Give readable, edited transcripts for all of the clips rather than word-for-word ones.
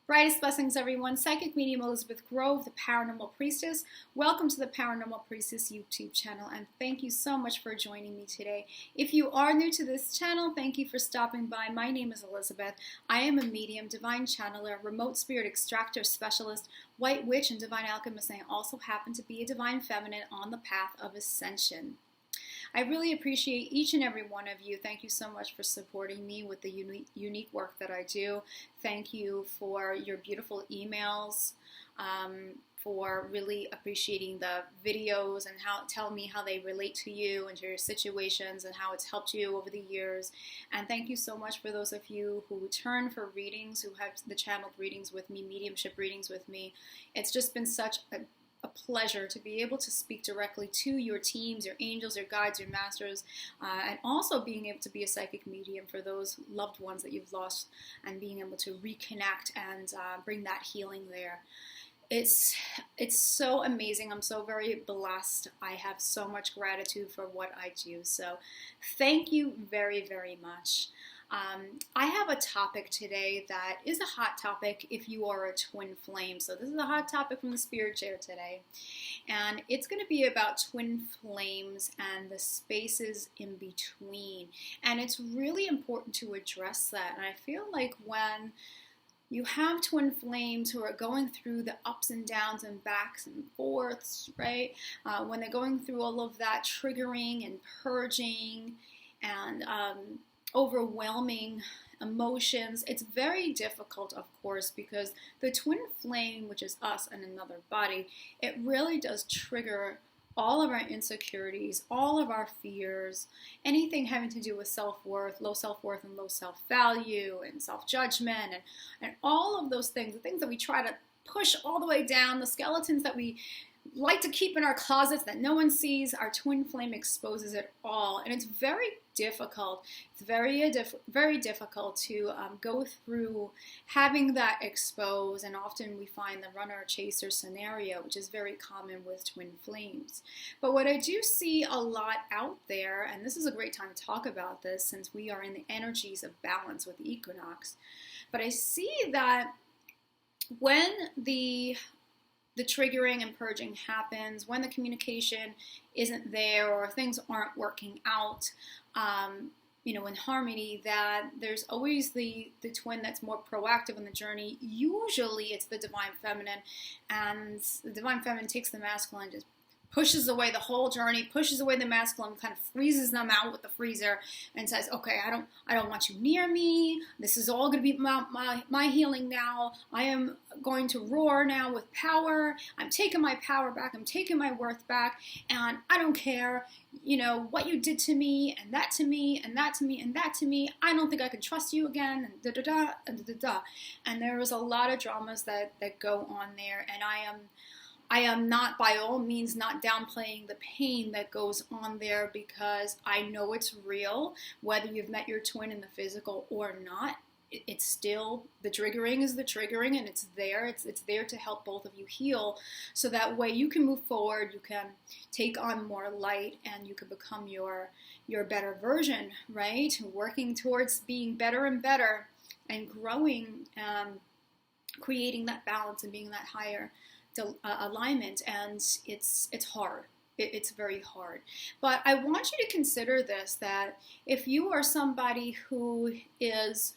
Brightest blessings, everyone. Psychic medium Elizabeth Grove, the Paranormal Priestess. Welcome to the Paranormal Priestess YouTube channel, and thank you so much for joining me today. If you are new to this channel, thank you for stopping by. My name is Elizabeth. I am a medium, divine channeler, remote spirit extractor specialist, white witch, and divine alchemist, and I also happen to be a divine feminine on the path of ascension. I really appreciate each and every one of you. Thank you so much for supporting me with the unique work that I do. Thank you for your beautiful emails, for really appreciating the videos and tell me how they relate to you and to your situations and how it's helped you over the years. And thank you so much for those of you who return for readings, who have the channeled readings with me, mediumship readings with me. It's just been such a pleasure to be able to speak directly to your teams, your angels, your guides, your masters, and also being able to be a psychic medium for those loved ones that you've lost and being able to reconnect and bring that healing there. It's so amazing. I'm so very blessed. I have so much gratitude for what I do. So thank you very, very much. I have a topic today that is a hot topic if you are a twin flame. So this is a hot topic from the spirit chair today. And it's going to be about twin flames and the spaces in between. And it's really important to address that. And I feel like when you have twin flames who are going through the ups and downs and backs and forths, right? When they're going through all of that triggering and purging and overwhelming emotions, it's very difficult, of course, because the twin flame, which is us and another body, it really does trigger all of our insecurities, all of our fears, anything having to do with self-worth, low self-worth and low self-value and self-judgment and all of those things, the things that we try to push all the way down, the skeletons that we like to keep in our closets that no one sees. Our twin flame exposes it all, and it's very difficult. It's very difficult to go through having that exposed, and often we find the runner chaser scenario, which is very common with twin flames. But what I do see a lot out there, and this is a great time to talk about this since we are in the energies of balance with the equinox, but I see that when the triggering and purging happens, when the communication isn't there or things aren't working out, in harmony, that there's always the twin that's more proactive in the journey. Usually it's the divine feminine, and the divine feminine takes the masculine, just pushes away the whole journey, pushes away the masculine, kind of freezes them out with the freezer and says, okay, I don't want you near me. This is all going to be my healing now. I am going to roar now with power. I'm taking my power back. I'm taking my worth back. And I don't care, what you did to me and that to me and that to me and that to me. I don't think I can trust you again. And da-da-da and da-da-da. And there is a lot of dramas that go on there. And I am not, by all means, not downplaying the pain that goes on there, because I know it's real, whether you've met your twin in the physical or not. It's still, the triggering is the triggering, and it's there. It's there to help both of you heal, so that way you can move forward, you can take on more light, and you can become your better version, right? Working towards being better and better and growing, creating that balance and being that higher alignment. And it's hard. It's very hard. But I want you to consider this, that if you are somebody who is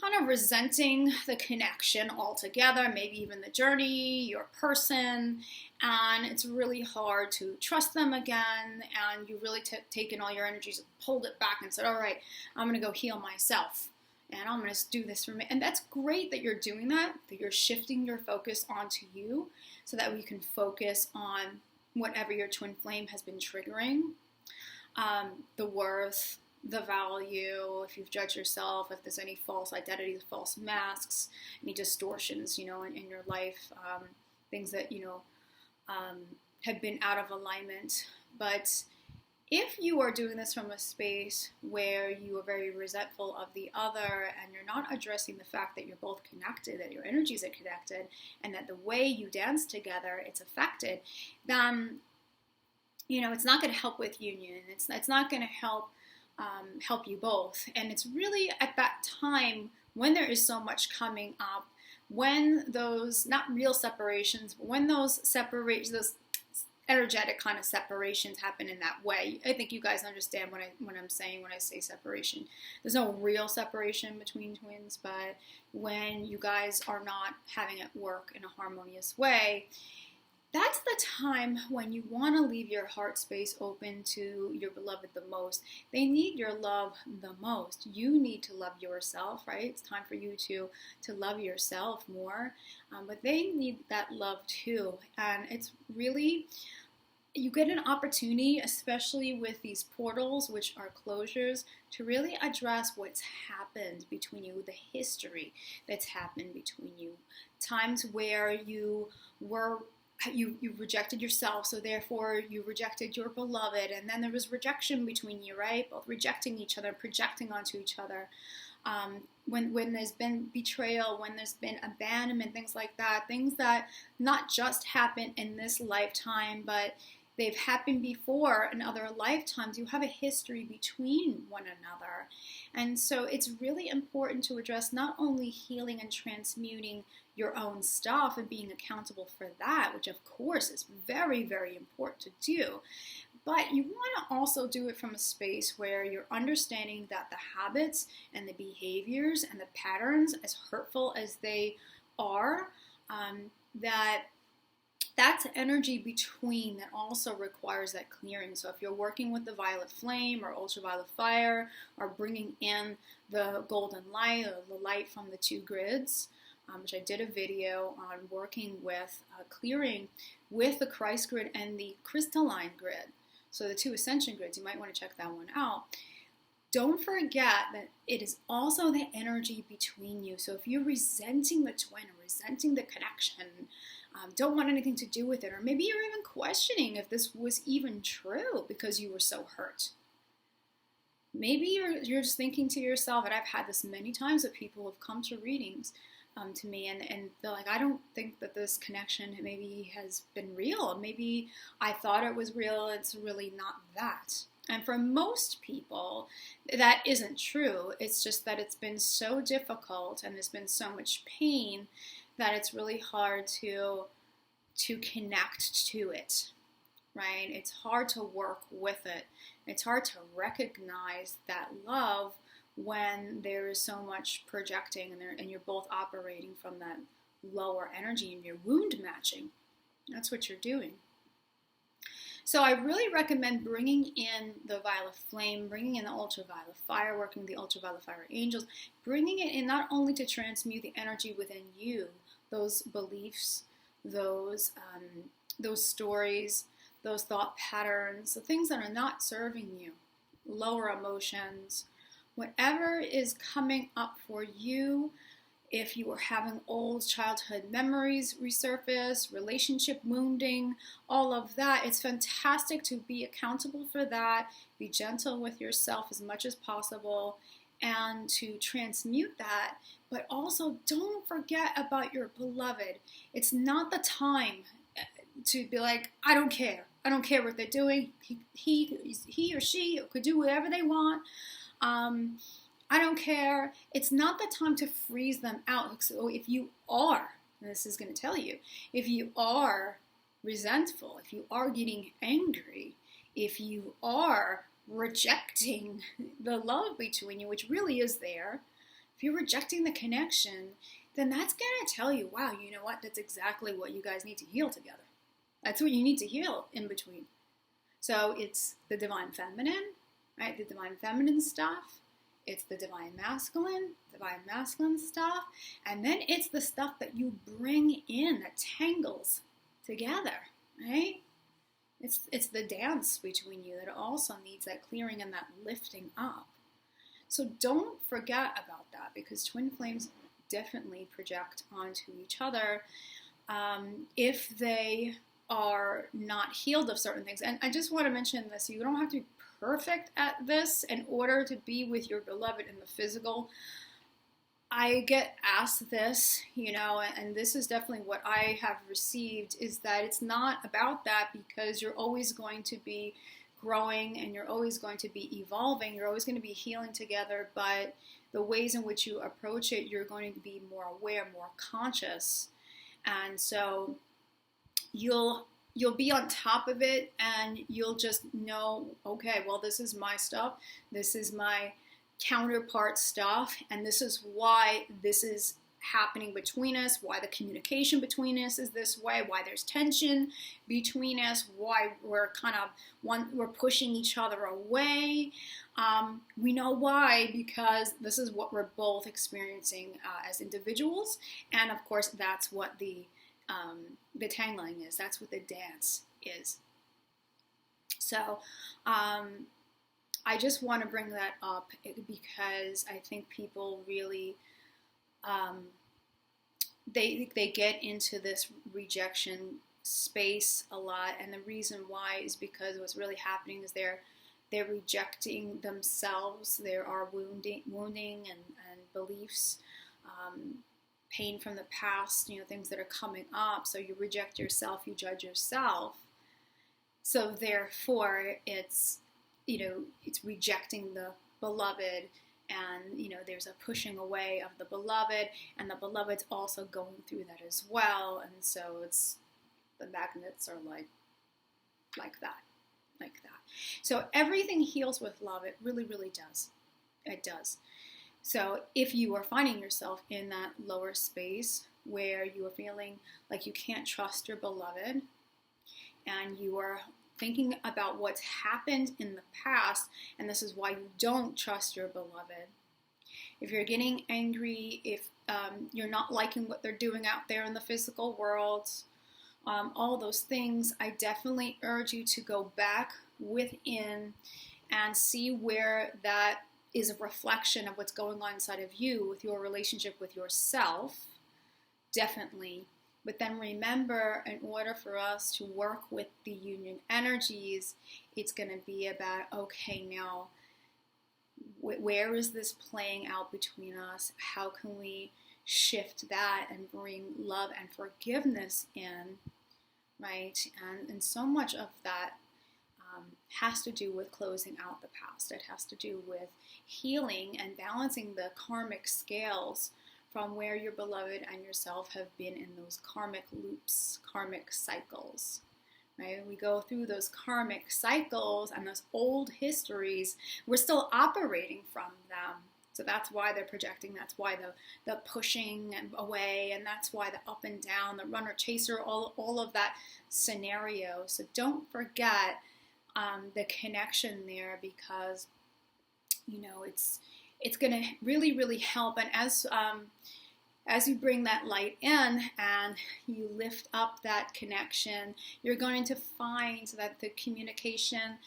kind of resenting the connection altogether, maybe even the journey, your person, and it's really hard to trust them again, and you really taken all your energies and pulled it back and said, all right, I'm going to go heal myself. And I'm going to do this for me. And that's great that you're doing that you're shifting your focus onto you, so that we can focus on whatever your twin flame has been triggering, the worth, the value, if you've judged yourself, if there's any false identities, false masks, any distortions, in your life, things that, have been out of alignment. But if you are doing this from a space where you are very resentful of the other, and you're not addressing the fact that you're both connected, that your energies are connected, and that the way you dance together, it's affected, then, it's not going to help with union. It's not going to help you both. And it's really at that time when there is so much coming up, when those, not real separations, but when those those energetic kind of separations happen in that way. I think you guys understand what I'm saying when I say separation. There's no real separation between twins, but when you guys are not having it work in a harmonious way, that's the time when you want to leave your heart space open to your beloved the most. They need your love the most. You need to love yourself, right? It's time for you to love yourself more. But they need that love too. And it's really, you get an opportunity, especially with these portals, which are closures, to really address what's happened between you, the history that's happened between you. Times where you rejected yourself, so therefore you rejected your beloved, and then there was rejection between you, right? Both rejecting each other, projecting onto each other. When there's been betrayal, when there's been abandonment, things like that, things that not just happen in this lifetime, but they've happened before in other lifetimes. You have a history between one another. And so it's really important to address not only healing and transmuting your own stuff and being accountable for that, which of course is very, very important to do, but you want to also do it from a space where you're understanding that the habits and the behaviors and the patterns, as hurtful as they are, that's energy between that also requires that clearing. So if you're working with the violet flame or ultraviolet fire, or bringing in the golden light or the light from the 2 grids, which I did a video on working with clearing with the Christ grid and the crystalline grid. So the 2 ascension grids, you might want to check that one out. Don't forget that it is also the energy between you. So if you're resenting the twin or resenting the connection, don't want anything to do with it, or maybe you're even questioning if this was even true because you were so hurt. Maybe you're just thinking to yourself, and I've had this many times with people who have come to readings to me, and they're like, I don't think that this connection maybe has been real. Maybe I thought it was real. It's really not that. And for most people, that isn't true. It's just that it's been so difficult and there's been so much pain that it's really hard to connect to it, right? It's hard to work with it. It's hard to recognize that love when there is so much projecting and you're both operating from that lower energy and you're wound matching. That's what you're doing. So I really recommend bringing in the violet flame, bringing in the ultraviolet fire, working with the ultraviolet fire angels, bringing it in not only to transmute the energy within you, those beliefs, those stories, those thought patterns, the things that are not serving you, lower emotions, whatever is coming up for you. If you are having old childhood memories resurface, relationship wounding, all of that, it's fantastic to be accountable for that, be gentle with yourself as much as possible, and to transmute that. But also, don't forget about your beloved. It's not the time to be like, I don't care. I don't care what they're doing. He or she could do whatever they want. I don't care. It's not the time to freeze them out. So if you are, and this is going to tell you, if you are resentful, if you are getting angry, if you are rejecting the love between you, which really is there, if you're rejecting the connection, then that's going to tell you, wow, you know what? That's exactly what you guys need to heal together. That's what you need to heal in between. So it's the divine feminine, right? The divine feminine stuff. It's the divine masculine stuff. And then it's the stuff that you bring in that tangles together, right? It's the dance between you that also needs that clearing and that lifting up. So don't forget about that, because twin flames definitely project onto each other if they are not healed of certain things. And I just want to mention this, you don't have to be perfect at this in order to be with your beloved in the physical. I get asked this, and this is definitely what I have received, is that it's not about that, because you're always going to be growing and you're always going to be evolving. You're always going to be healing together, but the ways in which you approach it, you're going to be more aware, more conscious. And so you'll be on top of it, and you'll just know, okay, well, this is my stuff. This is my counterpart stuff, and this is why this is happening between us, why the communication between us is this way, why there's tension between us, why we're we're pushing each other away. We know why, because this is what we're both experiencing as individuals, and of course that's what the tangling is. That's what the dance is. So I just want to bring that up because I think people really they get into this rejection space a lot, and the reason why is because what's really happening is they're rejecting themselves. There are wounding and beliefs, pain from the past, things that are coming up. So you reject yourself, you judge yourself. So therefore, it's rejecting the beloved, and there's a pushing away of the beloved, and the beloved's also going through that as well. And so it's the magnets are like that. So everything heals with love. It really, really does. It does. So if you are finding yourself in that lower space where you are feeling like you can't trust your beloved, and you are thinking about what's happened in the past, and this is why you don't trust your beloved. If you're getting angry, if you're not liking what they're doing out there in the physical world, all those things, I definitely urge you to go back within and see where that is a reflection of what's going on inside of you with your relationship with yourself, definitely. But then remember, in order for us to work with the union energies, it's going to be about, okay, now, where is this playing out between us? How can we shift that and bring love and forgiveness in, right? And so much of that has to do with closing out the past. It has to do with healing and balancing the karmic scales from where your beloved and yourself have been in those karmic loops, karmic cycles, right? We go through those karmic cycles and those old histories. We're still operating from them. So that's why they're projecting. That's why the pushing and away, and that's why the up and down, the runner chaser, all of that scenario. So don't forget the connection there, because it's going to really, really help. And as you bring that light in and you lift up that connection, you're going to find that the communication,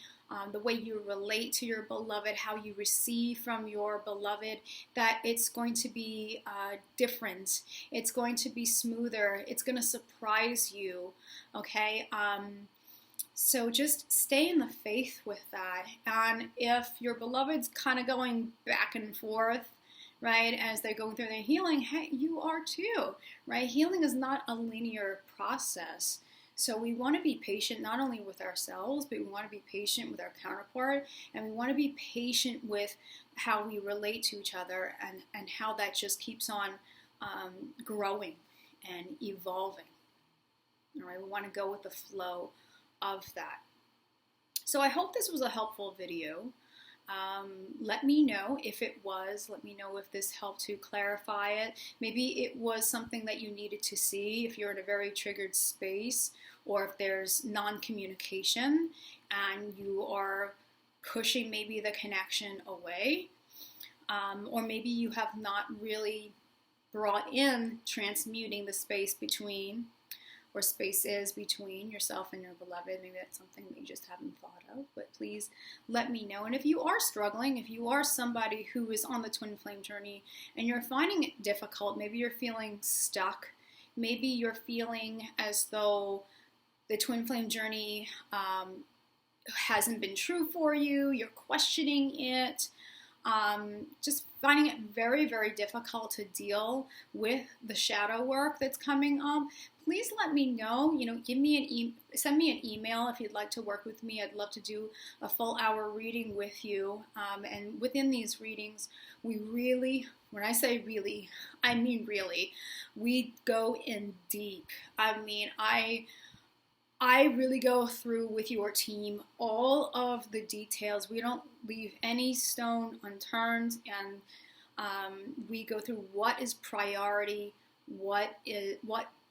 the way you relate to your beloved, how you receive from your beloved, that it's going to be different. It's going to be smoother. It's going to surprise you, okay? So just stay in the faith with that. And if your beloved's kind of going back and forth, right, as they're going through their healing, hey, you are too, right? Healing is not a linear process. So we want to be patient not only with ourselves, but we want to be patient with our counterpart, and we want to be patient with how we relate to each other, and how that just keeps on growing and evolving. All right, we want to go with the flow of that. So I hope this was a helpful video. Let me know if it was. Let me know if this helped to clarify it. Maybe it was something that you needed to see if you're in a very triggered space, or if there's non-communication and you are pushing maybe the connection away, or maybe you have not really brought in transmuting the space between, or spaces between yourself and your beloved. Maybe that's something that you just haven't thought of, but please let me know. And if you are struggling, if you are somebody who is on the twin flame journey and you're finding it difficult, maybe you're feeling stuck, maybe you're feeling as though the twin flame journey hasn't been true for you, you're questioning it, just finding it very, very difficult to deal with the shadow work that's coming up, please let me know. Give me send me an email if you'd like to work with me. I'd love to do a full hour reading with you. And within these readings, we really, when I say really, I mean really, we go in deep. I really go through with your team all of the details. We don't leave any stone unturned, and we go through what is priority, what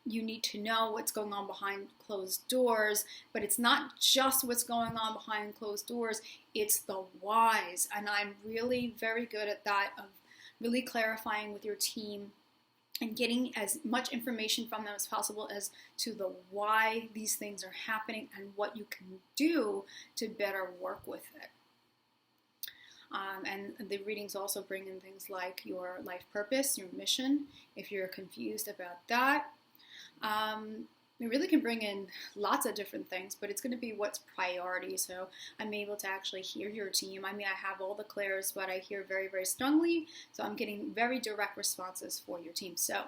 you need to know, what's going on behind closed doors. But it's not just what's going on behind closed doors, it's the whys. And I'm really very good at that, of really clarifying with your team and getting as much information from them as possible as to the why these things are happening and what you can do to better work with it. And the readings also bring in things like your life purpose, your mission, if you're confused about that. We really can bring in lots of different things, but it's going to be what's priority. So I'm able to actually hear your team. I have all the clairs, but I hear very, very strongly. So I'm getting very direct responses for your team. So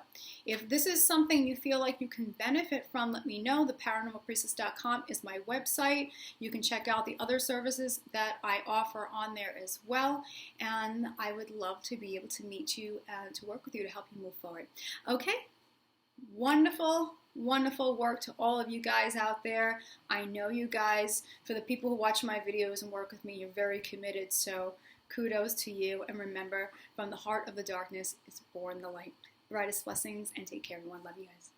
if this is something you feel like you can benefit from, let me know. theparanormalpriestess.com is my website. You can check out the other services that I offer on there as well. And I would love to be able to meet you and to work with you to help you move forward. Okay? Wonderful, wonderful work to all of you guys out there. I know you guys, for the people who watch my videos and work with me, you're very committed, so kudos to you. And remember, from the heart of the darkness is born the light. Brightest blessings, and take care, everyone. Love you guys.